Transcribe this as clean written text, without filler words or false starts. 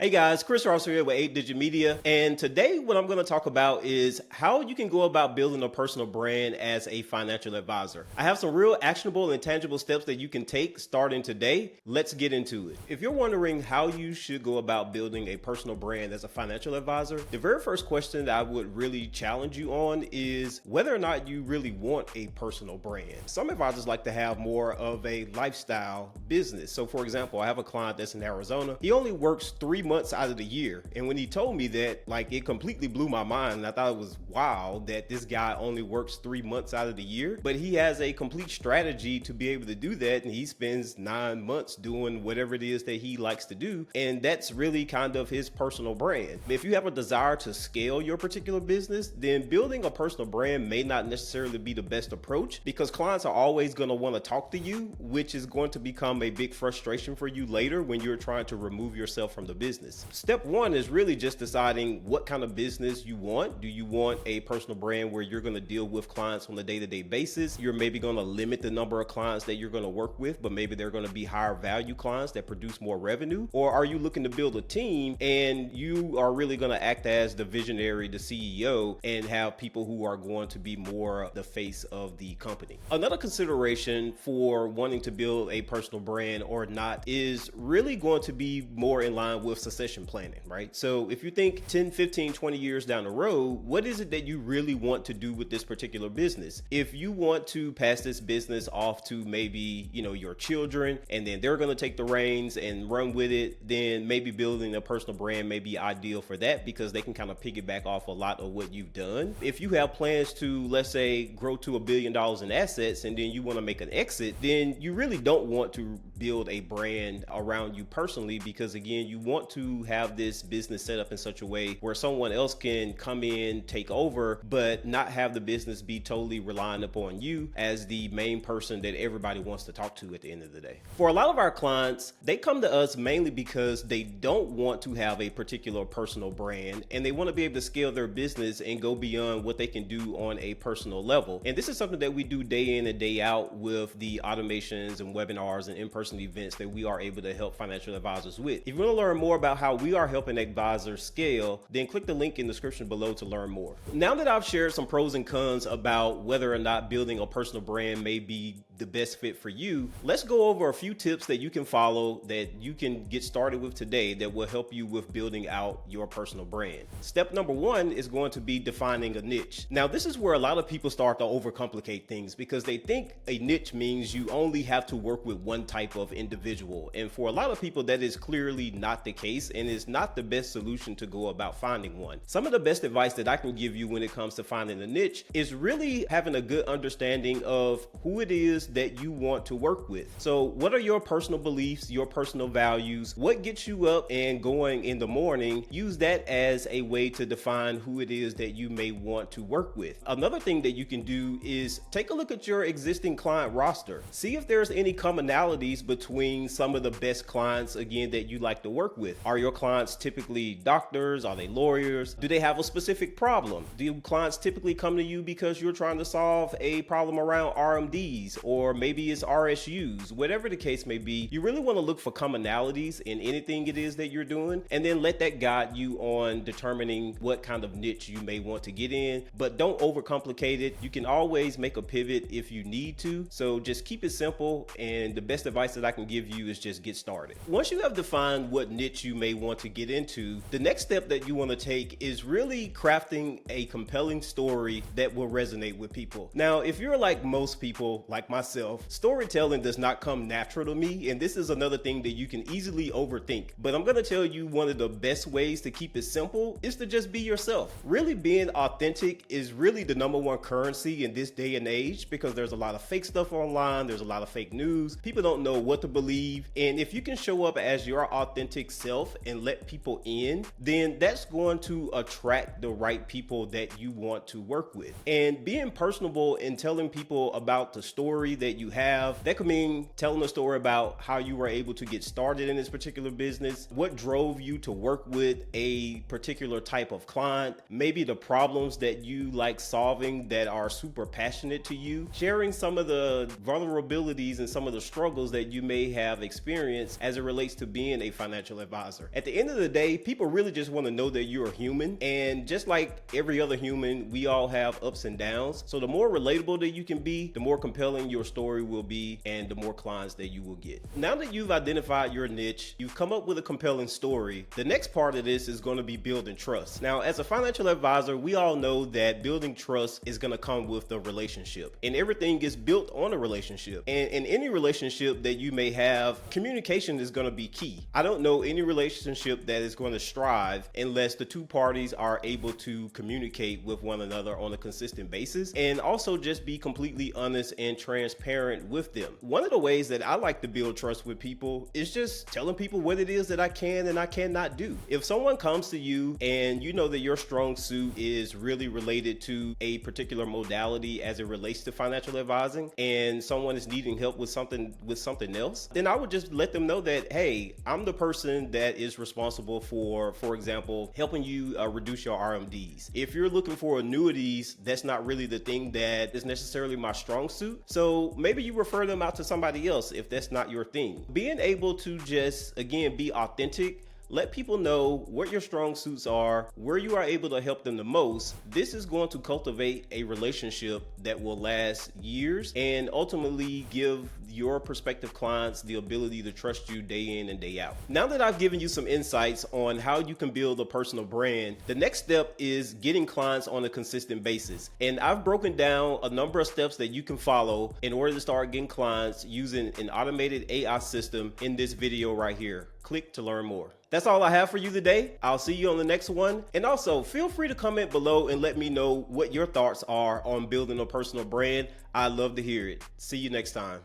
Hey guys, Chris Ross here with 8 Digit Media, and today what I'm going to talk about is how you can go about building a personal brand as a financial advisor. I have some real actionable and tangible steps that you can take starting today. Let's get into it. If you're wondering how you should go about building a personal brand as a financial advisor, the very first question that I would really challenge you on is whether or not you really want a personal brand. Some advisors like to have more of a lifestyle business. So for example, I have a client that's in Arizona. He only works 3 months out of the year. And when he told me that, it completely blew my mind. And I thought it was wild that this guy only works 3 months out of the year, but he has a complete strategy to be able to do that. And he spends 9 months doing whatever it is that he likes to do. And that's really kind of his personal brand. If you have a desire to scale your particular business, then building a personal brand may not necessarily be the best approach because clients are always going to want to talk to you, which is going to become a big frustration for you later when you're trying to remove yourself from the business. Step one is really just deciding what kind of business you want. Do you want a personal brand where you're going to deal with clients on a day-to-day basis? You're maybe going to limit the number of clients that you're going to work with, but maybe they're going to be higher value clients that produce more revenue. Or are you looking to build a team and you are really going to act as the visionary, the CEO, and have people who are going to be more the face of the company? Another consideration for wanting to build a personal brand or not is really going to be more in line with succession planning, right? So if you think 10, 15, 20 years down the road, what is it that you really want to do with this particular business? If you want to pass this business off to maybe, your children, and then they're going to take the reins and run with it, then maybe building a personal brand may be ideal for that because they can kind of piggyback off a lot of what you've done. If you have plans to, let's say, grow to $1 billion in assets and then you want to make an exit, then you really don't want to build a brand around you personally because, again, you want to have this business set up in such a way where someone else can come in, take over, but not have the business be totally reliant upon you as the main person that everybody wants to talk to at the end of the day. For a lot of our clients, they come to us mainly because they don't want to have a particular personal brand and they want to be able to scale their business and go beyond what they can do on a personal level. And this is something that we do day in and day out with the automations and webinars and in-person events that we are able to help financial advisors with. If you want to learn more about how we are helping advisors scale, then click the link in the description below to learn more. Now that I've shared some pros and cons about whether or not building a personal brand may be the best fit for you, let's go over a few tips that you can follow that you can get started with today that will help you with building out your personal brand. Step number one is going to be defining a niche. Now, this is where a lot of people start to overcomplicate things because they think a niche means you only have to work with one type of individual. And for a lot of people, that is clearly not the case and is not the best solution to go about finding one. Some of the best advice that I can give you when it comes to finding a niche is really having a good understanding of who it is that you want to work with. So what are your personal beliefs, your personal values? What gets you up and going in the morning? Use that as a way to define who it is that you may want to work with. Another thing that you can do is take a look at your existing client roster. See if there's any commonalities between some of the best clients, again, that you like to work with. Are your clients typically doctors? Are they lawyers? Do they have a specific problem? Do clients typically come to you because you're trying to solve a problem around RMDs, or maybe it's RSUs? Whatever the case may be, you really want to look for commonalities in anything it is that you're doing, and then let that guide you on determining what kind of niche you may want to get in, but don't overcomplicate it. You can always make a pivot if you need to, so just keep it simple, and the best advice that I can give you is just get started. Once you have defined what niche you may want to get into, the next step that you want to take is really crafting a compelling story that will resonate with people. Now, if you're like most people, like myself, storytelling does not come natural to me, and this is another thing that you can easily overthink. But I'm going to tell you one of the best ways to keep it simple is to just be yourself. Really being authentic is really the number one currency in this day and age because there's a lot of fake stuff online, there's a lot of fake news, people don't know what to believe, and if you can show up as your authentic self and let people in, then that's going to attract the right people that you want to work with. And being personable and telling people about the stories story that you have. That could mean telling a story about how you were able to get started in this particular business, what drove you to work with a particular type of client, maybe the problems that you like solving that are super passionate to you, sharing some of the vulnerabilities and some of the struggles that you may have experienced as it relates to being a financial advisor. At the end of the day, people really just want to know that you're a human, and just like every other human, we all have ups and downs. So the more relatable that you can be, the more compelling your story will be, and the more clients that you will get. Now that you've identified your niche, you've come up with a compelling story, the next part of this is going to be building trust. Now, as a financial advisor, we all know that building trust is going to come with the relationship, and everything is built on a relationship. And in any relationship that you may have, communication is going to be key. I don't know any relationship that is going to strive unless the two parties are able to communicate with one another on a consistent basis, and also just be completely honest and transparent with them. One of the ways that I like to build trust with people is just telling people what it is that I can and I cannot do. If someone comes to you and you know that your strong suit is really related to a particular modality as it relates to financial advising, and someone is needing help with something else, then I would just let them know that, hey, I'm the person that is responsible for example, helping you reduce your RMDs. If you're looking for annuities, that's not really the thing that is necessarily my strong suit. So maybe you refer them out to somebody else if that's not your thing. Being able to just, again, be authentic, let people know what your strong suits are, where you are able to help them the most. This is going to cultivate a relationship that will last years and ultimately give your prospective clients the ability to trust you day in and day out. Now that I've given you some insights on how you can build a personal brand, the next step is getting clients on a consistent basis. And I've broken down a number of steps that you can follow in order to start getting clients using an automated AI system in this video right here. Click to learn more. That's all I have for you today. I'll see you on the next one. And also, feel free to comment below and let me know what your thoughts are on building a personal brand. I'd love to hear it. See you next time.